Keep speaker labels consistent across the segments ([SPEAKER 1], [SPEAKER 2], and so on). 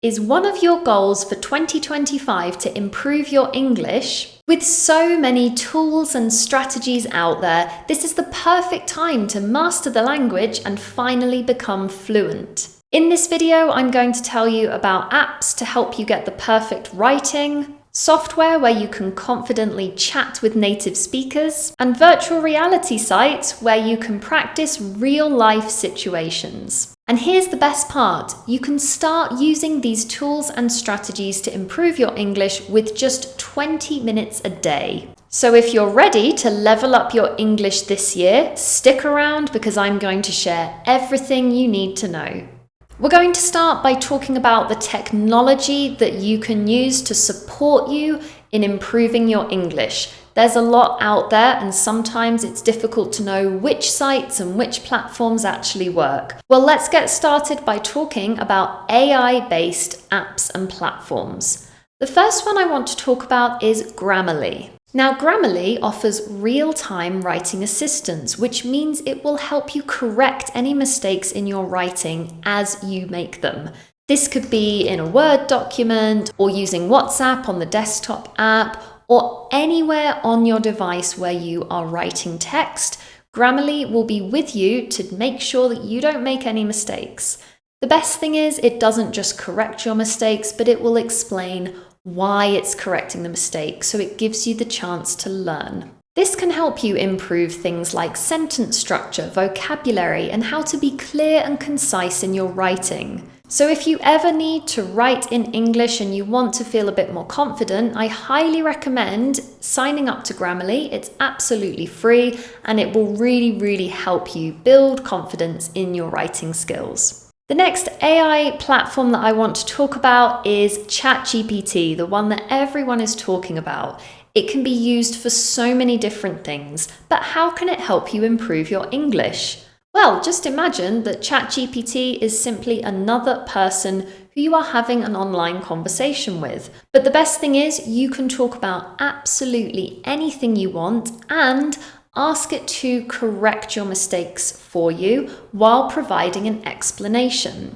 [SPEAKER 1] Is one of your goals for 2025 to improve your English? With so many tools and strategies out there, this is the perfect time to master the language and finally become fluent. In this video, I'm going to tell you about apps to help you get the perfect writing, software where you can confidently chat with native speakers, and virtual reality sites where you can practice real-life situations. And here's the best part, you can start using these tools and strategies to improve your English with just 20 minutes a day. So if you're ready to level up your English this year, stick around because I'm going to share everything you need to know. We're going to start by talking about the technology that you can use to support you in improving your English. There's a lot out there and sometimes it's difficult to know which sites and which platforms actually work. Well, let's get started by talking about AI-based apps and platforms. The first one I want to talk about is Grammarly. Now, Grammarly offers real-time writing assistance, which means it will help you correct any mistakes in your writing as you make them. This could be in a Word document or using WhatsApp on the desktop app or anywhere on your device where you are writing text. Grammarly will be with you to make sure that you don't make any mistakes. The best thing is it doesn't just correct your mistakes, but it will explain why it's correcting the mistake, so it gives you the chance to learn. This can help you improve things like sentence structure, vocabulary, and how to be clear and concise in your writing. So if you ever need to write in English and you want to feel a bit more confident, I highly recommend signing up to Grammarly. It's absolutely free and it will really help you build confidence in your writing skills. The next AI platform that I want to talk about is ChatGPT, the one that everyone is talking about. It can be used for so many different things, but how can it help you improve your English? Well, just imagine that ChatGPT is simply another person who you are having an online conversation with. But the best thing is you can talk about absolutely anything you want and ask it to correct your mistakes for you while providing an explanation.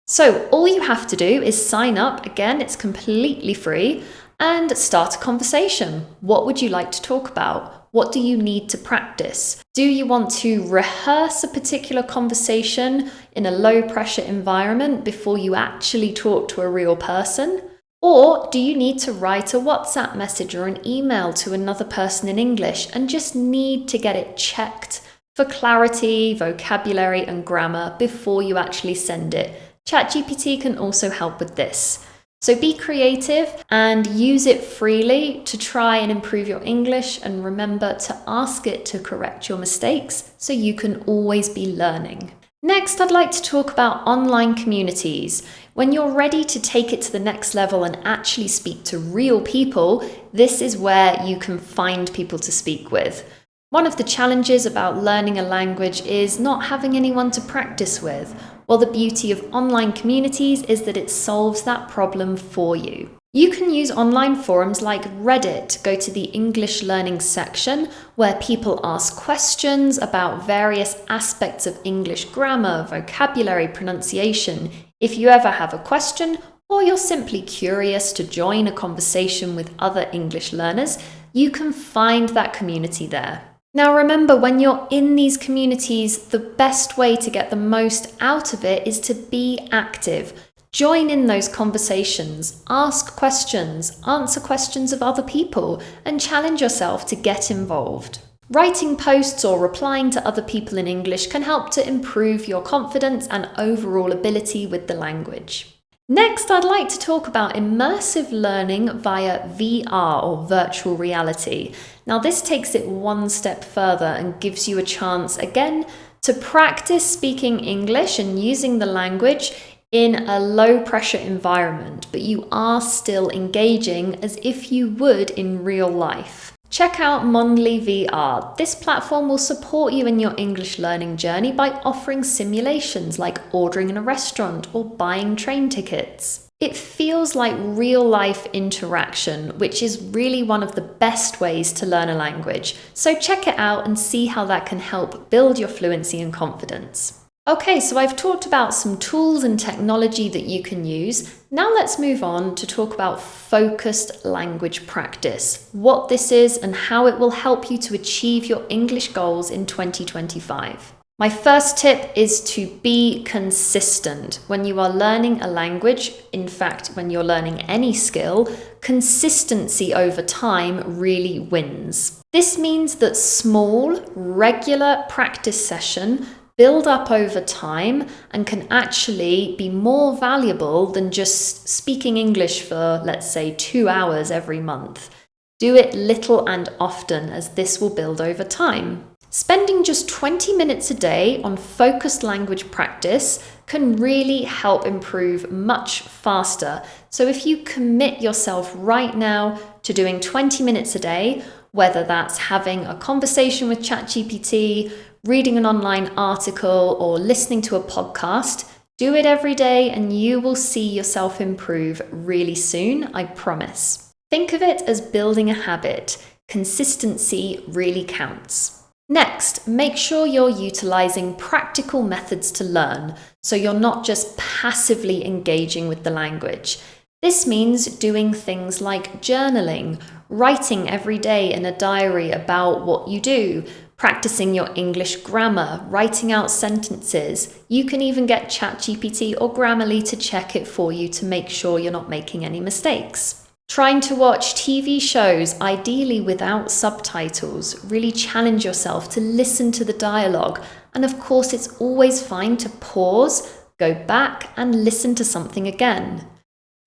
[SPEAKER 1] So all you have to do is sign up, again, it's completely free, and start a conversation. What would you like to talk about? What do you need to practice? Do you want to rehearse a particular conversation in a low-pressure environment before you actually talk to a real person? Or do you need to write a WhatsApp message or an email to another person in English and just need to get it checked for clarity, vocabulary, and grammar before you actually send it? ChatGPT can also help with this. So be creative and use it freely to try and improve your English, and remember to ask it to correct your mistakes so you can always be learning. Next, I'd like to talk about online communities. When you're ready to take it to the next level and actually speak to real people, this is where you can find people to speak with. One of the challenges about learning a language is not having anyone to practice with. Well, the beauty of online communities is that it solves that problem for you. You can use online forums like Reddit. Go to the English learning section where people ask questions about various aspects of English grammar, vocabulary, pronunciation. If you ever have a question or you're simply curious to join a conversation with other English learners, you can find that community there. Now remember, when you're in these communities, the best way to get the most out of it is to be active. Join in those conversations, ask questions, answer questions of other people, and challenge yourself to get involved. Writing posts or replying to other people in English can help to improve your confidence and overall ability with the language. Next, I'd like to talk about immersive learning via VR or virtual reality. Now, this takes it one step further and gives you a chance, again, to practice speaking English and using the language in a low-pressure environment, but you are still engaging as if you would in real life. Check out Mondly VR. This platform will support you in your English learning journey by offering simulations like ordering in a restaurant or buying train tickets. It feels like real-life interaction, which is really one of the best ways to learn a language. So check it out and see how that can help build your fluency and confidence. Okay, so I've talked about some tools and technology that you can use. Now let's move on to talk about focused language practice, what this is and how it will help you to achieve your English goals in 2025. My first tip is to be consistent. When you are learning a language, in fact, when you're learning any skill, consistency over time really wins. This means that small, regular practice sessions build up over time and can actually be more valuable than just speaking English for, let's say, 2 hours every month. Do it little and often, as this will build over time. Spending just 20 minutes a day on focused language practice can really help improve much faster. So if you commit yourself right now to doing 20 minutes a day, whether that's having a conversation with ChatGPT, reading an online article, or listening to a podcast, do it every day and you will see yourself improve really soon, I promise. Think of it as building a habit. Consistency really counts. Next, make sure you're utilizing practical methods to learn, so you're not just passively engaging with the language. This means doing things like journaling, writing every day in a diary about what you do, practicing your English grammar, writing out sentences. You can even get ChatGPT or Grammarly to check it for you to make sure you're not making any mistakes. Trying to watch TV shows, ideally without subtitles. Really challenge yourself to listen to the dialogue. And of course, it's always fine to pause, go back and listen to something again.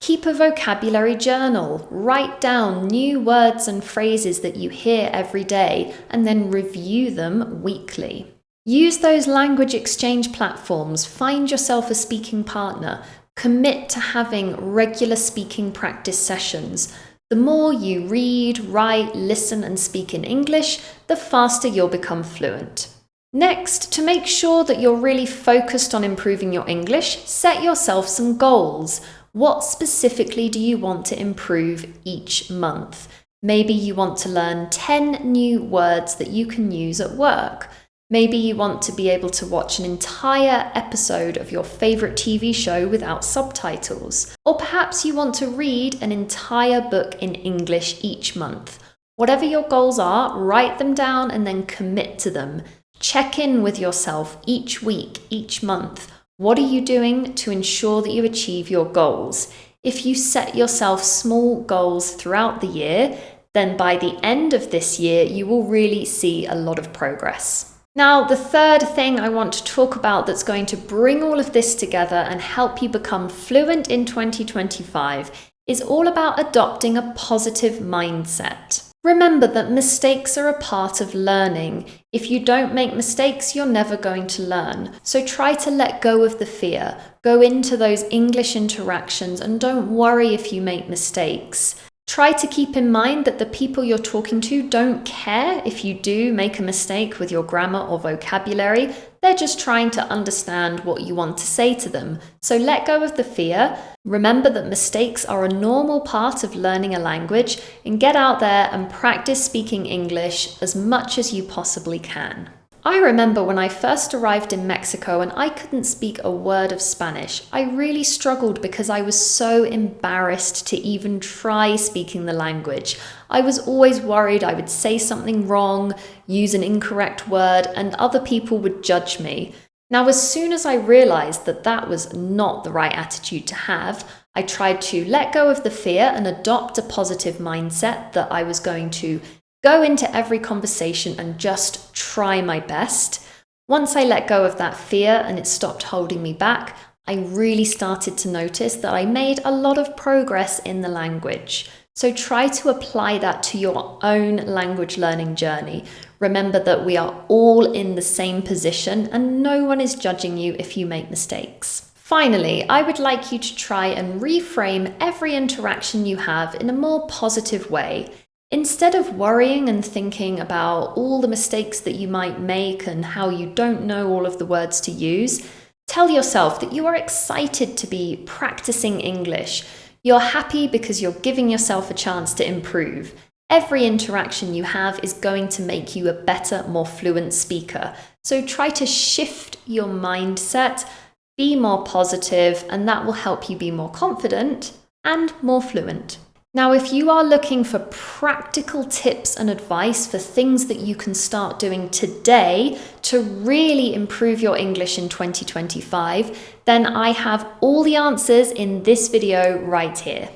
[SPEAKER 1] Keep a vocabulary journal. Write down new words and phrases that you hear every day and then review them weekly. Use those language exchange platforms. Find yourself a speaking partner. Commit to having regular speaking practice sessions. The more you read, write, listen, and speak in English, the faster you'll become fluent. Next, to make sure that you're really focused on improving your English, set yourself some goals. What specifically do you want to improve each month? Maybe you want to learn 10 new words that you can use at work. Maybe you want to be able to watch an entire episode of your favorite TV show without subtitles. Or perhaps you want to read an entire book in English each month. Whatever your goals are, write them down and then commit to them. Check in with yourself each week, each month. What are you doing to ensure that you achieve your goals? If you set yourself small goals throughout the year, then by the end of this year, you will really see a lot of progress. Now, the third thing I want to talk about that's going to bring all of this together and help you become fluent in 2025 is all about adopting a positive mindset. Remember that mistakes are a part of learning. If you don't make mistakes, you're never going to learn. So try to let go of the fear. Go into those English interactions and don't worry if you make mistakes. Try to keep in mind that the people you're talking to don't care if you do make a mistake with your grammar or vocabulary. They're just trying to understand what you want to say to them. So let go of the fear. Remember that mistakes are a normal part of learning a language, and get out there and practice speaking English as much as you possibly can. I remember when I first arrived in Mexico and I couldn't speak a word of Spanish. I really struggled because I was so embarrassed to even try speaking the language. I was always worried I would say something wrong, use an incorrect word, and other people would judge me. Now, as soon as I realized that that was not the right attitude to have, I tried to let go of the fear and adopt a positive mindset that I was going to go into every conversation and just try my best. Once I let go of that fear and it stopped holding me back, I really started to notice that I made a lot of progress in the language. So try to apply that to your own language learning journey. Remember that we are all in the same position and no one is judging you if you make mistakes. Finally, I would like you to try and reframe every interaction you have in a more positive way. Instead of worrying and thinking about all the mistakes that you might make and how you don't know all of the words to use, tell yourself that you are excited to be practicing English. You're happy because you're giving yourself a chance to improve. Every interaction you have is going to make you a better, more fluent speaker. So try to shift your mindset. be more positive, and that will help you be more confident and more fluent. Now, if you are looking for practical tips and advice for things that you can start doing today to really improve your English in 2025, then I have all the answers in this video right here.